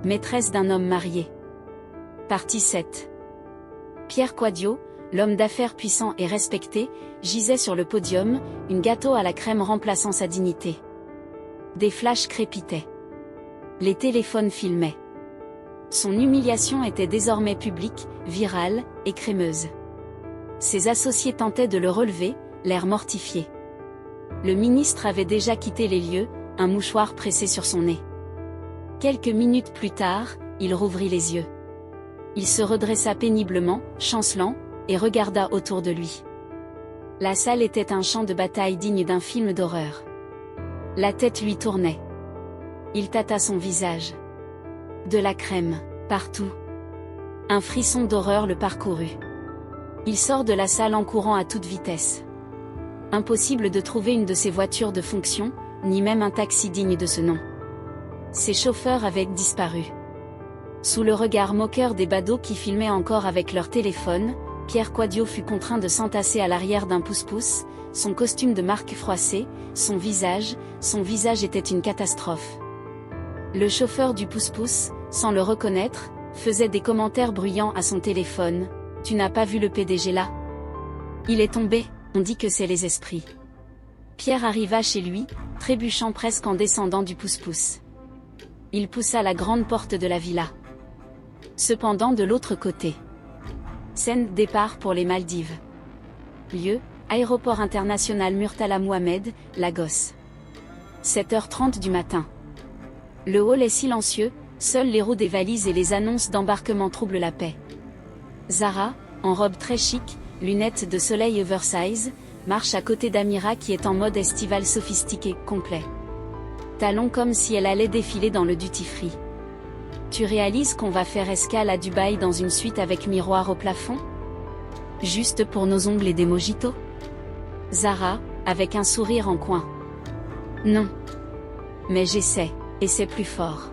Maîtresse d'un homme marié. Partie 7. Pierre Quadio, l'homme d'affaires puissant et respecté, gisait sur le podium, une gâteau à la crème remplaçant sa dignité. Des flashs crépitaient. Les téléphones filmaient. Son humiliation était désormais publique, virale, et crémeuse. Ses associés tentaient de le relever, l'air mortifié. Le ministre avait déjà quitté les lieux, un mouchoir pressé sur son nez. Quelques minutes plus tard, il rouvrit les yeux. Il se redressa péniblement, chancelant, et regarda autour de lui. La salle était un champ de bataille digne d'un film d'horreur. La tête lui tournait. Il tâta son visage. De la crème, partout. Un frisson d'horreur le parcourut. Il sort de la salle en courant à toute vitesse. Impossible de trouver une de ces voitures de fonction, ni même un taxi digne de ce nom. Ses chauffeurs avaient disparu. Sous le regard moqueur des badauds qui filmaient encore avec leur téléphone, Pierre Quadio fut contraint de s'entasser à l'arrière d'un pousse-pousse, son costume de marque froissé, son visage était une catastrophe. Le chauffeur du pousse-pousse, sans le reconnaître, faisait des commentaires bruyants à son téléphone. « Tu n'as pas vu le PDG là? Il est tombé, on dit que c'est les esprits. » Pierre arriva chez lui, trébuchant presque en descendant du pousse-pousse. Il poussa la grande porte de la villa. Cependant de l'autre côté. Scène départ pour les Maldives. Lieu, aéroport international Murtala Mohamed, Lagos. 7h30 du matin. Le hall est silencieux, seuls les roues des valises et les annonces d'embarquement troublent la paix. Zara, en robe très chic, lunettes de soleil oversize, marche à côté d'Amira qui est en mode estival sophistiqué, complet. Talons comme si elle allait défiler dans le duty-free. Tu réalises qu'on va faire escale à Dubaï dans une suite avec miroir au plafond? Juste pour nos ongles et des mojitos? Zara, avec un sourire en coin. Non. Mais j'essaie, et c'est plus fort.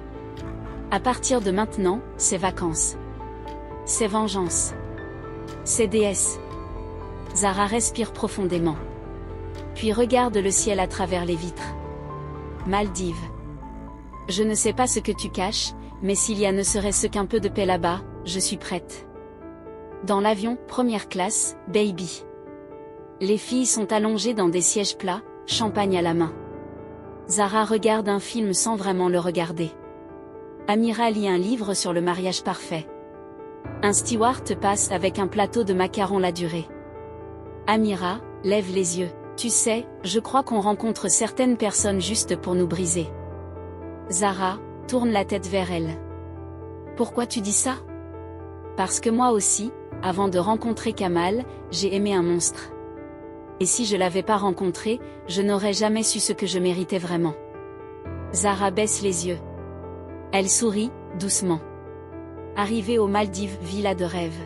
À partir de maintenant, c'est vacances. C'est vengeance. C'est déesse. Zara respire profondément. Puis regarde le ciel à travers les vitres. Maldives. Je ne sais pas ce que tu caches, mais s'il y a ne serait-ce qu'un peu de paix là-bas, je suis prête. Dans l'avion, première classe, baby. Les filles sont allongées dans des sièges plats, champagne à la main. Zara regarde un film sans vraiment le regarder. Amira lit un livre sur le mariage parfait. Un steward passe avec un plateau de macarons la durée. Amira, lève les yeux. Tu sais, je crois qu'on rencontre certaines personnes juste pour nous briser. Zara, tourne la tête vers elle. Pourquoi tu dis ça? Parce que moi aussi, avant de rencontrer Kamal, j'ai aimé un monstre. Et si je l'avais pas rencontré, je n'aurais jamais su ce que je méritais vraiment. Zara baisse les yeux. Elle sourit, doucement. Arrivée aux Maldives, villa de rêve.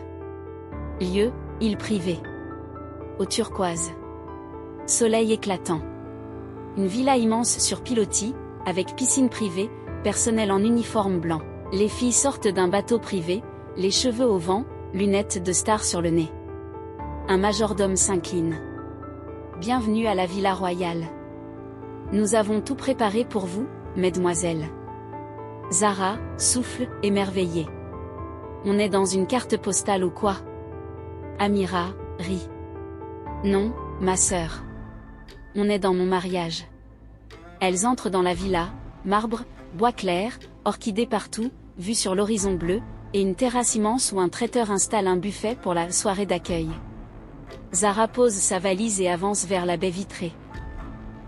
Lieu, île privée. Au turquoise. Soleil éclatant. Une villa immense sur pilotis, avec piscine privée, personnel en uniforme blanc. Les filles sortent d'un bateau privé, les cheveux au vent, lunettes de star sur le nez. Un majordome s'incline. Bienvenue à la Villa Royale. Nous avons tout préparé pour vous, mesdemoiselles. Zara, souffle, émerveillée. On est dans une carte postale ou quoi? Amira, rit. Non, ma sœur. On est dans mon mariage. Elles entrent dans la villa, marbre, bois clair, orchidées partout, vue sur l'horizon bleu, et une terrasse immense où un traiteur installe un buffet pour la soirée d'accueil. Zara pose sa valise et avance vers la baie vitrée.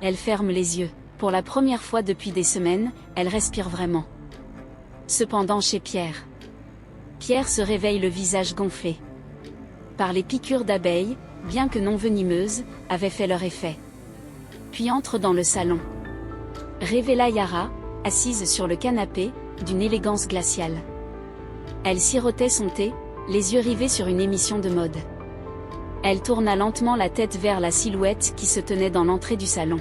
Elle ferme les yeux. Pour la première fois depuis des semaines, elle respire vraiment. Cependant chez Pierre. Pierre se réveille le visage gonflé. Par les piqûres d'abeilles, bien que non venimeuses, avaient fait leur effet. Puis entre dans le salon. Révéla Yara, assise sur le canapé, d'une élégance glaciale. Elle sirotait son thé, les yeux rivés sur une émission de mode. Elle tourna lentement la tête vers la silhouette qui se tenait dans l'entrée du salon.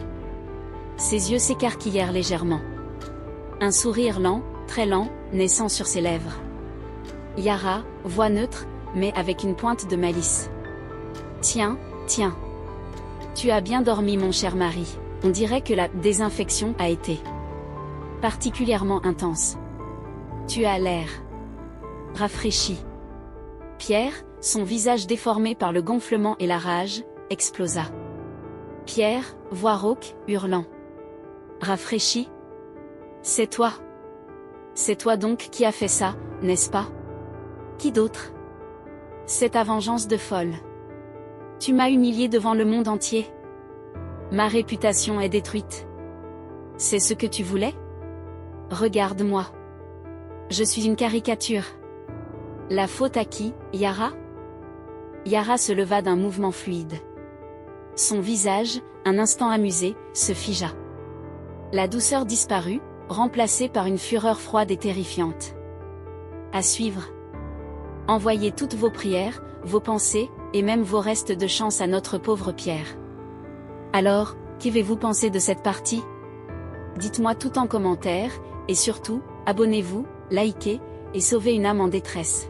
Ses yeux s'écarquillèrent légèrement. Un sourire lent, très lent, naissant sur ses lèvres. Yara, voix neutre, mais avec une pointe de malice. Tiens, tiens. Tu as bien dormi mon cher mari. On dirait que la désinfection a été particulièrement intense. Tu as l'air rafraîchi. Pierre, son visage déformé par le gonflement et la rage, explosa. Pierre, voix rauque, hurlant. Rafraîchi? C'est toi. C'est toi donc qui as fait ça, n'est-ce pas? Qui d'autre? C'est ta vengeance de folle. Tu m'as humilié devant le monde entier. Ma réputation est détruite. C'est ce que tu voulais? Regarde-moi. Je suis une caricature. La faute à qui, Yara? Yara se leva d'un mouvement fluide. Son visage, un instant amusé, se figea. La douceur disparut, remplacée par une fureur froide et terrifiante. À suivre. Envoyez toutes vos prières, vos pensées, et même vos restes de chance à notre pauvre Pierre. Alors, qu'avez-vous pensé de cette partie? Dites-moi tout en commentaire, et surtout, abonnez-vous, likez, et sauvez une âme en détresse.